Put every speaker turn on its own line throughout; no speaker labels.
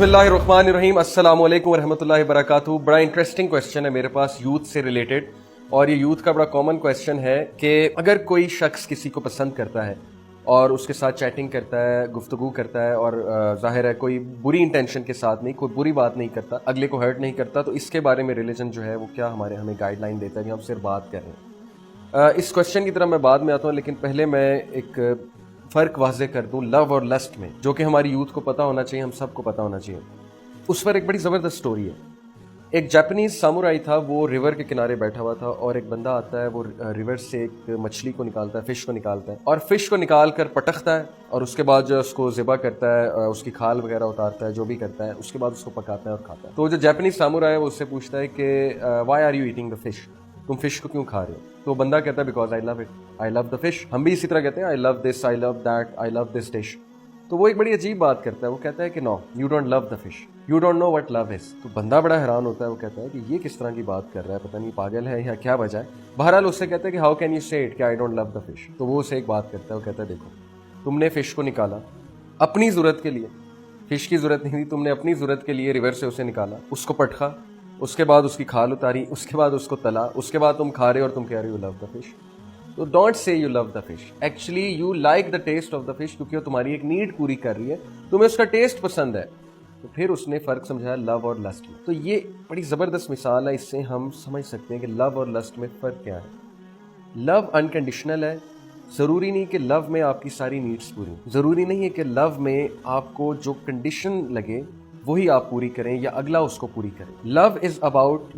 बिस्मिल्लाहिर्रहमानिर्रहीम, अस्सलाम वालेकुम वरहमतुल्लाहि वबरकातुहू। बड़ा इंटरेस्टिंग क्वेश्चन है मेरे पास यूथ से रिलेटेड, और ये यूथ का बड़ा कॉमन क्वेश्चन है कि अगर कोई शख्स किसी को पसंद करता है और उसके साथ चैटिंग करता है, गुफ्तगू करता है, और ज़ाहिर है कोई बुरी इंटेंशन के साथ नहीं, कोई बुरी बात नहीं करता, अगले को हर्ट नहीं करता, तो इसके बारे में रिलीजन जो है वो क्या हमें गाइडलाइन देता है कि हम सिर्फ बात कर रहे हैं। इस क्वेश्चन की तरफ मैं बाद में आता हूँ, लेकिन पहले मैं एक फ़र्क वाज़े कर दूँ लव और लस्ट में, जो कि हमारी यूथ को पता होना चाहिए, हम सबको पता होना चाहिए। उस पर एक बड़ी ज़बरदस्त स्टोरी है। एक जापानीज़ सामुराई था, वो रिवर के किनारे बैठा हुआ था, और एक बंदा आता है, वो रिवर से एक मछली को निकालता है, फ़िश को निकालता है, और फ़िश को निकाल कर पटकता है, और उसके बाद जो उसको ज़िबा करता है, उसकी खाल वगैरह उतारता है, जो भी करता है, उसके बाद उसको पकाता है और खाता है। तो जो जापानीज़ सामुराई है वो उससे पूछता है कि why are you eating the fish, तुम फिश को क्यों खा रहे हो? तो बंदा कहता है because I love it, I love the fish. हम भी इसी तरह कहते हैं, I love this, I love that, I love this dish. तो वो एक बड़ी अजीब बात करता है, वो कहता है कि no, you don't love the fish, you don't know what love is. तो बंदा बड़ा हैरान होता है, वो कहता है कि ये किस तरह की बात कर रहा है, पता नहीं पागल है या क्या वजह है। बहरहाल उससे कहता है कि हाउ कैन यू से इट कि I don't love the fish. तो वो उसे एक बात करता है, वो कहता है देखो, तुमने फिश को निकाला अपनी ज़रूरत के लिए, फिश की ज़रूरत नहीं थी, तुमने अपनी ज़रूरत के लिए रिवर से उसे निकाला, उसको पटका, उसके बाद उसकी खाल उतारी, उसके बाद उसको तला, उसके बाद तुम खा रहे हो और तुम कह रहे हो लव द फिश। तो don't say you love the fish, actually you like the taste of the fish, क्योंकि वो तुम्हारी एक नीड पूरी कर रही है, तुम्हें उसका टेस्ट पसंद है। तो फिर उसने फ़र्क समझाया लव और लस्ट में। तो ये बड़ी ज़बरदस्त मिसाल है, इससे हम समझ सकते हैं कि लव और लस्ट में फ़र्क क्या है। लव अनकंडीशनल है, ज़रूरी नहीं कि लव में आपकी सारी नीड्स पूरी, ज़रूरी नहीं है कि लव में आपको जो कंडीशन लगे वही आप पूरी करें या अगला उसको पूरी करे। Love is about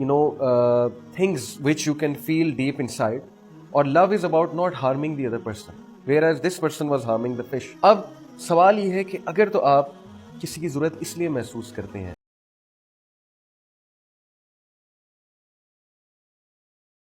things which you can feel deep inside, और love is about not harming the other person, whereas this person was harming the fish. अब सवाल ये है कि अगर तो आप किसी की जरूरत इसलिए महसूस करते हैं